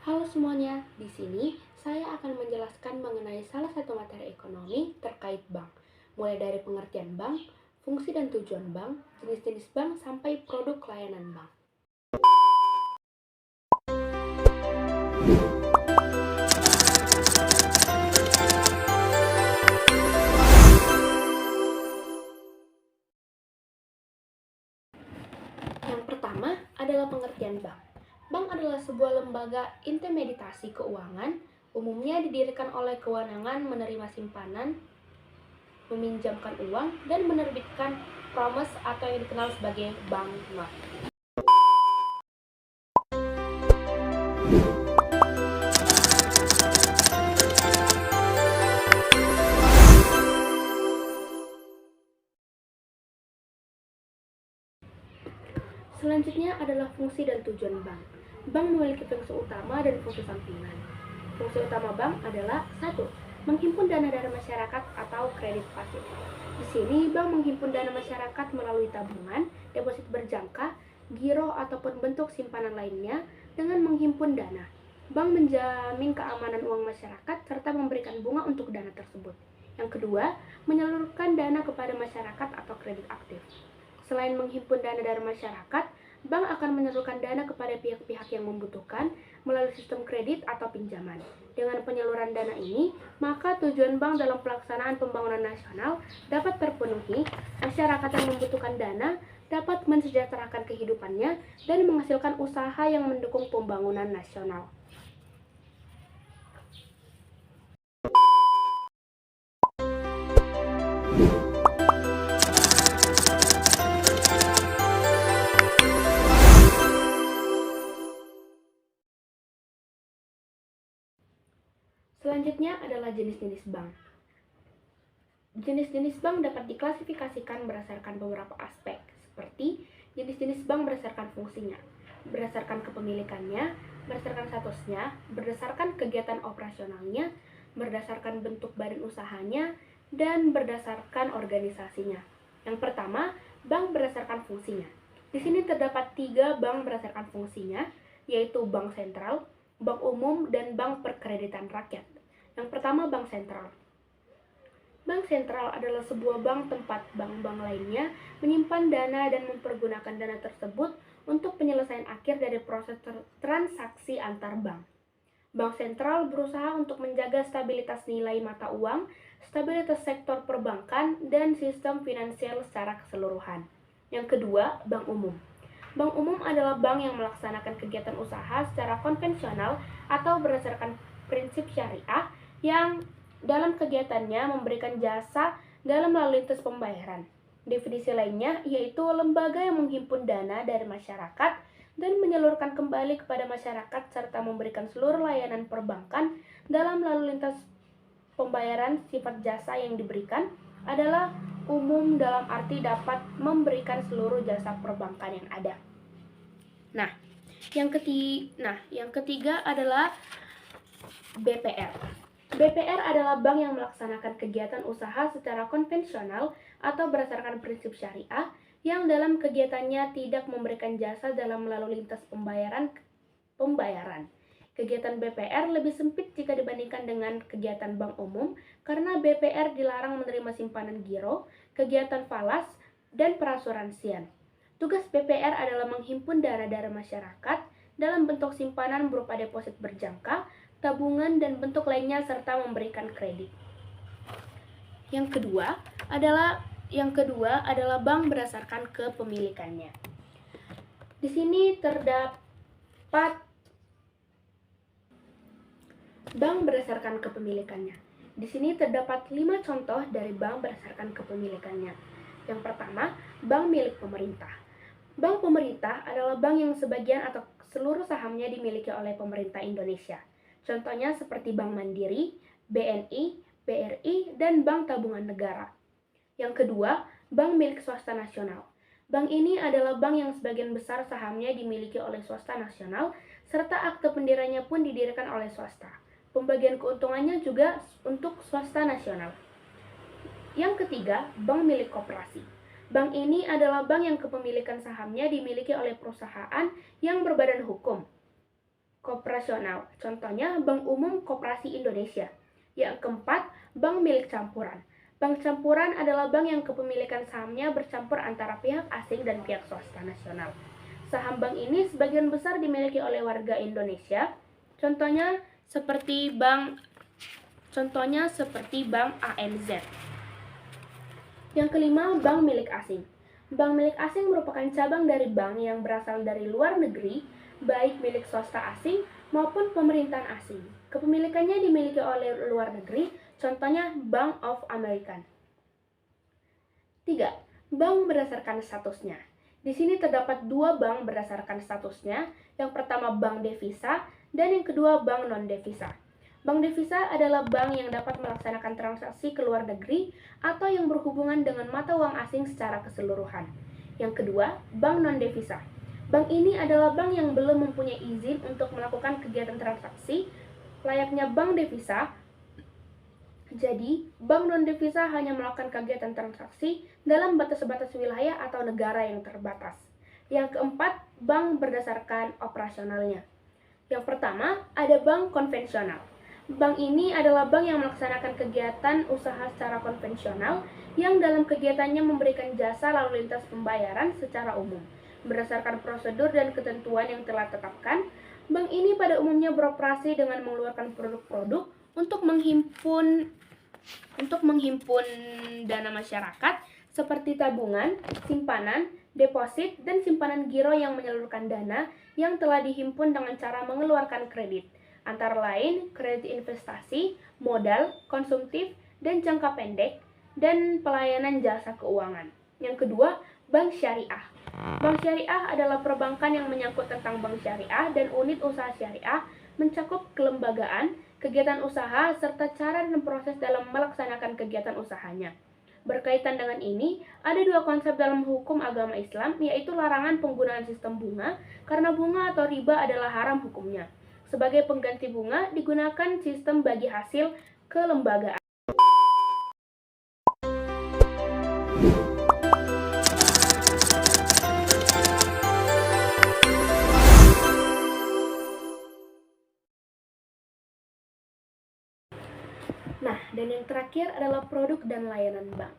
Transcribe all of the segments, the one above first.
Halo semuanya, di sini saya akan menjelaskan mengenai salah satu materi ekonomi terkait bank, mulai dari pengertian bank, fungsi dan tujuan bank, jenis-jenis bank, sampai produk layanan bank. Yang pertama adalah pengertian bank. Bank adalah sebuah lembaga intermediasi keuangan, umumnya didirikan oleh kewenangan menerima simpanan, meminjamkan uang, dan menerbitkan promise atau yang dikenal sebagai bank note. Selanjutnya adalah fungsi dan tujuan bank. Bank memiliki fungsi utama dan fungsi sampingan. Fungsi utama bank adalah 1. Menghimpun dana dari masyarakat atau kredit pasif. Di sini bank menghimpun dana masyarakat melalui tabungan, deposit berjangka, giro ataupun bentuk simpanan lainnya dengan menghimpun dana. Bank menjamin keamanan uang masyarakat serta memberikan bunga untuk dana tersebut. Yang kedua, menyalurkan dana kepada masyarakat atau kredit aktif. Selain menghimpun dana dari masyarakat, bank akan menyalurkan dana kepada pihak-pihak yang membutuhkan melalui sistem kredit atau pinjaman. Dengan penyaluran dana ini, maka tujuan bank dalam pelaksanaan pembangunan nasional dapat terpenuhi, masyarakat yang membutuhkan dana dapat mensejahterakan kehidupannya dan menghasilkan usaha yang mendukung pembangunan nasional. Selanjutnya adalah jenis-jenis bank. Jenis-jenis bank dapat diklasifikasikan berdasarkan beberapa aspek, seperti jenis-jenis bank berdasarkan fungsinya, berdasarkan kepemilikannya, berdasarkan statusnya, berdasarkan kegiatan operasionalnya, berdasarkan bentuk badan usahanya, dan berdasarkan organisasinya. Yang pertama, bank berdasarkan fungsinya. Di sini terdapat 3 bank berdasarkan fungsinya, yaitu bank sentral, bank umum, dan bank perkreditan rakyat. Yang pertama, bank sentral. Bank sentral adalah sebuah bank tempat bank-bank lainnya menyimpan dana dan mempergunakan dana tersebut untuk penyelesaian akhir dari proses transaksi antar bank. Bank sentral berusaha untuk menjaga stabilitas nilai mata uang, stabilitas sektor perbankan, dan sistem finansial secara keseluruhan. Yang kedua, bank umum. Bank umum adalah bank yang melaksanakan kegiatan usaha secara konvensional atau berdasarkan prinsip syariah yang dalam kegiatannya memberikan jasa dalam lalu lintas pembayaran. Definisi lainnya yaitu lembaga yang menghimpun dana dari masyarakat dan menyalurkan kembali kepada masyarakat serta memberikan seluruh layanan perbankan dalam lalu lintas pembayaran. Sifat jasa yang diberikan adalah umum dalam arti dapat memberikan seluruh jasa perbankan yang ada. Nah, yang ketiga adalah BPR. BPR adalah bank yang melaksanakan kegiatan usaha secara konvensional atau berdasarkan prinsip syariah yang dalam kegiatannya tidak memberikan jasa dalam lalu lintas pembayaran. Kegiatan BPR lebih sempit jika dibandingkan dengan kegiatan bank umum karena BPR dilarang menerima simpanan giro, kegiatan falas, dan perasuransian. Tugas BPR adalah menghimpun dana dari masyarakat dalam bentuk simpanan berupa deposit berjangka, tabungan, dan bentuk lainnya serta memberikan kredit. Yang kedua adalah bank berdasarkan kepemilikannya. Di sini terdapat bank berdasarkan kepemilikannya. Di sini terdapat 5 contoh dari bank berdasarkan kepemilikannya. Yang pertama, bank milik pemerintah. Bank pemerintah adalah bank yang sebagian atau seluruh sahamnya dimiliki oleh pemerintah Indonesia. Contohnya seperti Bank Mandiri, BNI, BRI, dan Bank Tabungan Negara. Yang kedua, bank milik swasta nasional. Bank ini adalah bank yang sebagian besar sahamnya dimiliki oleh swasta nasional, serta akte pendiriannya pun didirikan oleh swasta. Pembagian keuntungannya juga untuk swasta nasional. Yang ketiga, bank milik koperasi. Bank ini adalah bank yang kepemilikan sahamnya dimiliki oleh perusahaan yang berbadan hukum. kooperasional. Contohnya Bank Umum Koperasi Indonesia. Yang keempat, bank milik campuran. Bank campuran adalah bank yang kepemilikan sahamnya bercampur antara pihak asing dan pihak swasta nasional. Saham bank ini sebagian besar dimiliki oleh warga Indonesia. Contohnya seperti bank ANZ. Yang kelima, bank milik asing. Bank milik asing merupakan cabang dari bank yang berasal dari luar negeri, baik milik swasta asing maupun pemerintahan asing. Kepemilikannya dimiliki oleh luar negeri, contohnya Bank of America. 3. Bank berdasarkan statusnya. Di sini terdapat dua bank berdasarkan statusnya. Yang pertama bank devisa dan yang kedua bank non-devisa. Bank devisa adalah bank yang dapat melaksanakan transaksi ke luar negeri atau yang berhubungan dengan mata uang asing secara keseluruhan. Yang kedua, bank non-devisa. Bank ini adalah bank yang belum mempunyai izin untuk melakukan kegiatan transaksi layaknya bank devisa. Jadi, bank non-devisa hanya melakukan kegiatan transaksi dalam batas-batas wilayah atau negara yang terbatas. Yang keempat, bank berdasarkan operasionalnya. Yang pertama, ada bank konvensional. Bank ini adalah bank yang melaksanakan kegiatan usaha secara konvensional yang dalam kegiatannya memberikan jasa lalu lintas pembayaran secara umum. Berdasarkan prosedur dan ketentuan yang telah ditetapkan, bank ini pada umumnya beroperasi dengan mengeluarkan produk-produk untuk menghimpun dana masyarakat seperti tabungan, simpanan, deposit, dan simpanan giro yang menyalurkan dana yang telah dihimpun dengan cara mengeluarkan kredit. Antara lain, kredit investasi, modal, konsumtif, dan jangka pendek, dan pelayanan jasa keuangan. Yang kedua, bank syariah. Bank syariah adalah perbankan yang menyangkut tentang bank syariah dan unit usaha syariah, mencakup kelembagaan, kegiatan usaha, serta cara dan proses dalam melaksanakan kegiatan usahanya. Berkaitan dengan ini, ada dua konsep dalam hukum agama Islam, yaitu larangan penggunaan sistem bunga, karena bunga atau riba adalah haram hukumnya. Sebagai pengganti bunga, digunakan sistem bagi hasil kelembagaan. Nah, dan yang terakhir adalah produk dan layanan bank.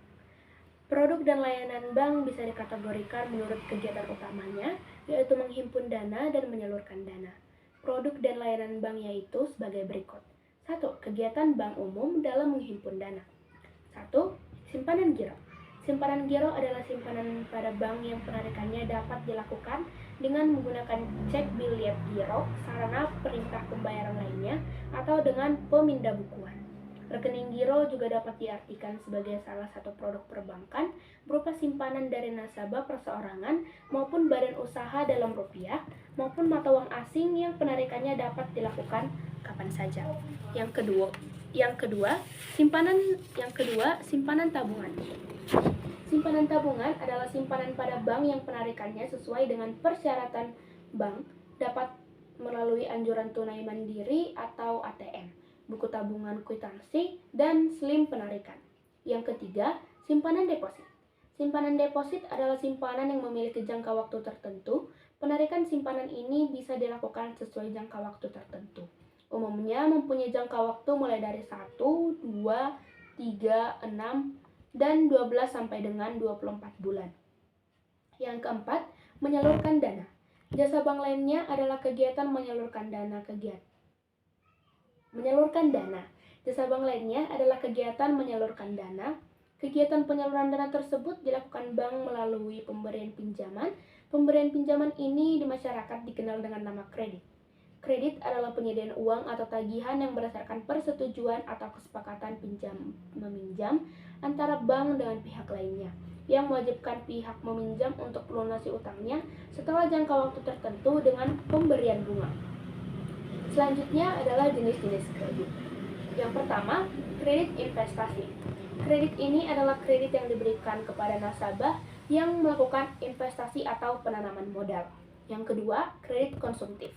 Produk dan layanan bank bisa dikategorikan menurut kegiatan utamanya, yaitu menghimpun dana dan menyalurkan dana. Produk dan layanan bank yaitu sebagai berikut. 1. Kegiatan bank umum dalam menghimpun dana. 1. Simpanan giro. Simpanan giro adalah simpanan pada bank yang penarikannya dapat dilakukan dengan menggunakan cek biliet giro, sarana perintah pembayaran lainnya, atau dengan pemindah bukuan. Rekening giro juga dapat diartikan sebagai salah satu produk perbankan berupa simpanan dari nasabah perseorangan maupun badan usaha dalam rupiah maupun mata uang asing yang penarikannya dapat dilakukan kapan saja. Yang kedua, simpanan tabungan. Simpanan tabungan adalah simpanan pada bank yang penarikannya sesuai dengan persyaratan bank dapat melalui anjuran tunai mandiri atau ATM, buku tabungan kwitansi, dan slip penarikan. Yang ketiga, simpanan deposit. Simpanan deposit adalah simpanan yang memiliki jangka waktu tertentu. Penarikan simpanan ini bisa dilakukan sesuai jangka waktu tertentu. Umumnya mempunyai jangka waktu mulai dari 1, 2, 3, 6, dan 12 sampai dengan 24 bulan. Yang keempat, menyalurkan dana. Jasa bank lainnya adalah kegiatan menyalurkan dana. Jasa bank lainnya adalah kegiatan menyalurkan dana. Kegiatan penyaluran dana tersebut dilakukan bank melalui pemberian pinjaman. Pemberian pinjaman ini di masyarakat dikenal dengan nama kredit. Kredit adalah penyediaan uang atau tagihan yang berdasarkan persetujuan atau kesepakatan pinjam-meminjam antara bank dengan pihak lainnya, yang mewajibkan pihak meminjam untuk melunasi utangnya setelah jangka waktu tertentu dengan pemberian bunga. Selanjutnya adalah jenis-jenis kredit. Yang pertama, kredit investasi. Kredit ini adalah kredit yang diberikan kepada nasabah yang melakukan investasi atau penanaman modal. Yang kedua, kredit konsumtif.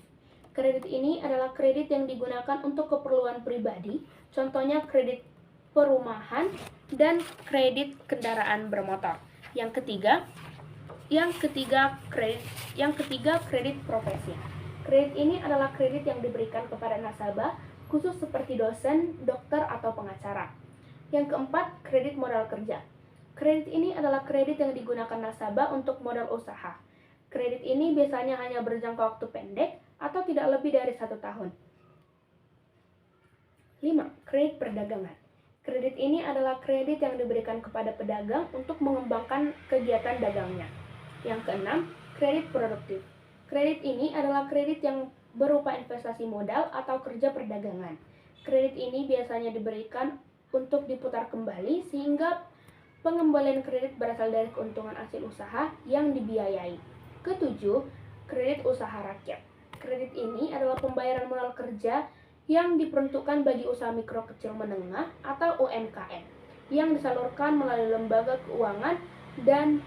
Kredit ini adalah kredit yang digunakan untuk keperluan pribadi, contohnya kredit perumahan dan kredit kendaraan bermotor. Yang ketiga, kredit profesi. Kredit ini adalah kredit yang diberikan kepada nasabah, khusus seperti dosen, dokter, atau pengacara. Yang keempat, kredit modal kerja. Kredit ini adalah kredit yang digunakan nasabah untuk modal usaha. Kredit ini biasanya hanya berjangka waktu pendek atau tidak lebih dari 1 tahun. 5. Kredit perdagangan. Kredit ini adalah kredit yang diberikan kepada pedagang untuk mengembangkan kegiatan dagangnya. Yang keenam, kredit produktif. Kredit ini adalah kredit yang berupa investasi modal atau kerja perdagangan. Kredit ini biasanya diberikan untuk diputar kembali sehingga pengembalian kredit berasal dari keuntungan hasil usaha yang dibiayai. Ketujuh, kredit usaha rakyat. Kredit ini adalah pembayaran modal kerja yang diperuntukkan bagi usaha mikro kecil menengah atau UMKM yang disalurkan melalui lembaga keuangan dan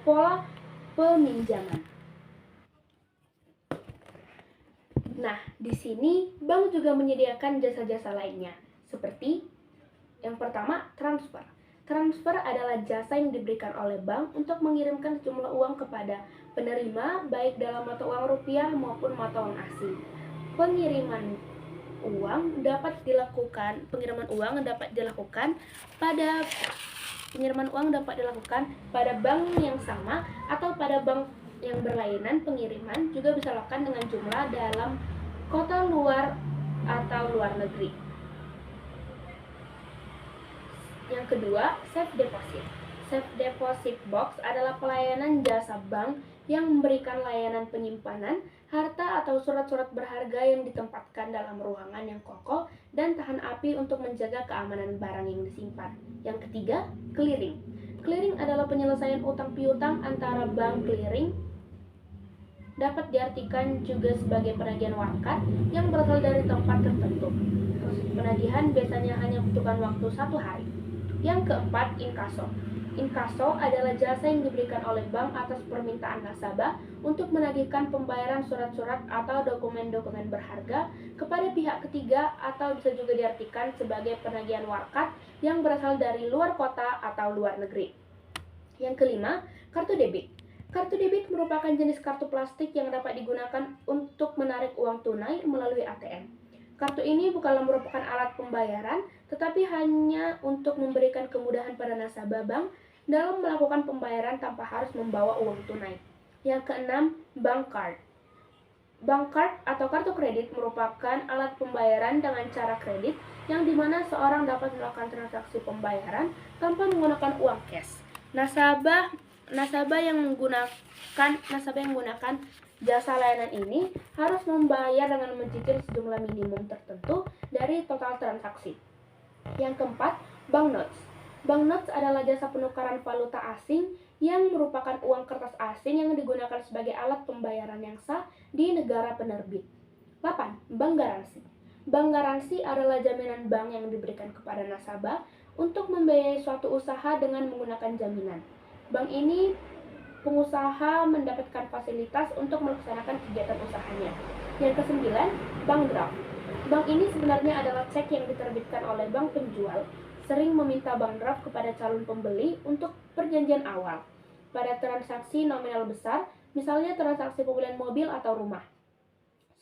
pola peminjaman. Nah, di sini bank juga menyediakan jasa-jasa lainnya, seperti yang pertama, transfer. Transfer adalah jasa yang diberikan oleh bank untuk mengirimkan sejumlah uang kepada penerima, baik dalam mata uang rupiah maupun mata uang asing. Pengiriman uang dapat dilakukan pada bank yang sama atau pada bank yang berlainan. Pengiriman juga bisa dilakukan dengan jumlah dalam kota luar atau luar negeri. Yang kedua, safe deposit. Safe deposit box adalah pelayanan jasa bank yang memberikan layanan penyimpanan harta atau surat-surat berharga yang ditempatkan dalam ruangan yang kokoh dan tahan api untuk menjaga keamanan barang yang disimpan. Yang ketiga, clearing. Clearing adalah penyelesaian utang piutang antara bank clearing. Dapat diartikan juga sebagai penagihan wakat yang berasal dari tempat tertentu. Proses penagihan biasanya hanya membutuhkan waktu 1 hari. Yang keempat, inkaso. Inkaso adalah jasa yang diberikan oleh bank atas permintaan nasabah untuk menagihkan pembayaran surat-surat atau dokumen-dokumen berharga kepada pihak ketiga, atau bisa juga diartikan sebagai penagihan wakat yang berasal dari luar kota atau luar negeri. Yang kelima, kartu debit. Kartu debit merupakan jenis kartu plastik yang dapat digunakan untuk menarik uang tunai melalui ATM. Kartu ini bukanlah merupakan alat pembayaran, tetapi hanya untuk memberikan kemudahan pada nasabah bank dalam melakukan pembayaran tanpa harus membawa uang tunai. Yang keenam, bank card. Bank card atau kartu kredit merupakan alat pembayaran dengan cara kredit yang dimana seorang dapat melakukan transaksi pembayaran tanpa menggunakan uang cash. Nasabah yang menggunakan jasa layanan ini harus membayar dengan mencicil sejumlah minimum tertentu dari total transaksi. Yang keempat, banknotes. Banknotes adalah jasa penukaran valuta asing yang merupakan uang kertas asing yang digunakan sebagai alat pembayaran yang sah di negara penerbit. 8. Bank garansi. Bank garansi adalah jaminan bank yang diberikan kepada nasabah untuk membiayai suatu usaha dengan menggunakan jaminan. Bank ini pengusaha mendapatkan fasilitas untuk melaksanakan kegiatan usahanya. Yang kesembilan, bank draft. Bank ini sebenarnya adalah cek yang diterbitkan oleh bank penjual, sering meminta bank draft kepada calon pembeli untuk perjanjian awal pada transaksi nominal besar, misalnya transaksi pembelian mobil atau rumah.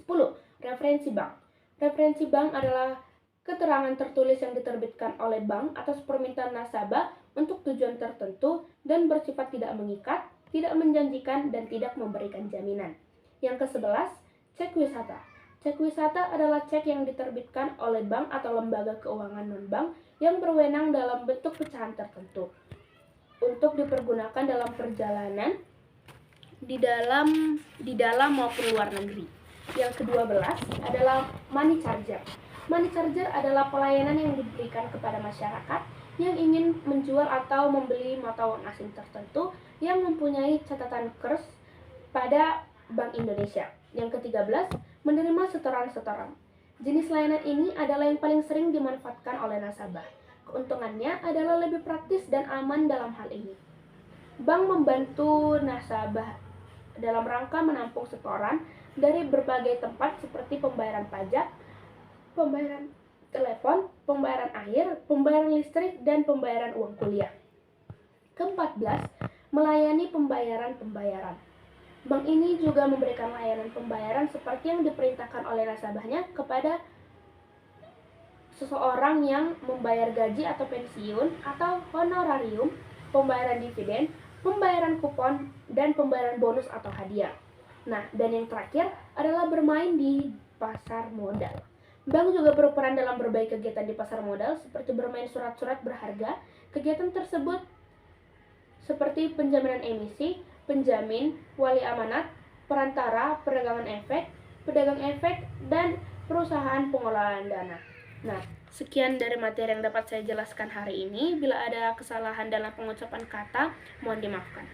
10. Referensi bank. Referensi bank adalah keterangan tertulis yang diterbitkan oleh bank atas permintaan nasabah untuk tujuan tertentu dan bersifat tidak mengikat, tidak menjanjikan, dan tidak memberikan jaminan. Yang ke-11, cek wisata. Cek wisata adalah cek yang diterbitkan oleh bank atau lembaga keuangan non-bank yang berwenang dalam bentuk pecahan tertentu untuk dipergunakan dalam perjalanan di dalam maupun luar negeri. Yang ke-12 adalah money charger. Money charger adalah pelayanan yang diberikan kepada masyarakat yang ingin menjual atau membeli mata uang asing tertentu yang mempunyai catatan KRS pada Bank Indonesia. Yang ke-13, menerima setoran-setoran. Jenis layanan ini adalah yang paling sering dimanfaatkan oleh nasabah. Keuntungannya adalah lebih praktis dan aman dalam hal ini. Bank membantu nasabah dalam rangka menampung setoran dari berbagai tempat seperti pembayaran pajak, pembayaran telepon, pembayaran air, pembayaran listrik, dan pembayaran uang kuliah. Ke-14, melayani pembayaran. Bank ini juga memberikan layanan pembayaran seperti yang diperintahkan oleh nasabahnya kepada seseorang yang membayar gaji atau pensiun atau honorarium, pembayaran dividen, pembayaran kupon, dan pembayaran bonus atau hadiah. Nah, dan yang terakhir adalah bermain di pasar modal. Bank juga berperan dalam berbagai kegiatan di pasar modal seperti bermain surat-surat berharga. Kegiatan tersebut seperti penjaminan emisi, penjamin, wali amanat, perantara, perdagangan efek, pedagang efek, dan perusahaan pengelolaan dana. Nah, sekian dari materi yang dapat saya jelaskan hari ini. Bila ada kesalahan dalam pengucapan kata, mohon dimaafkan.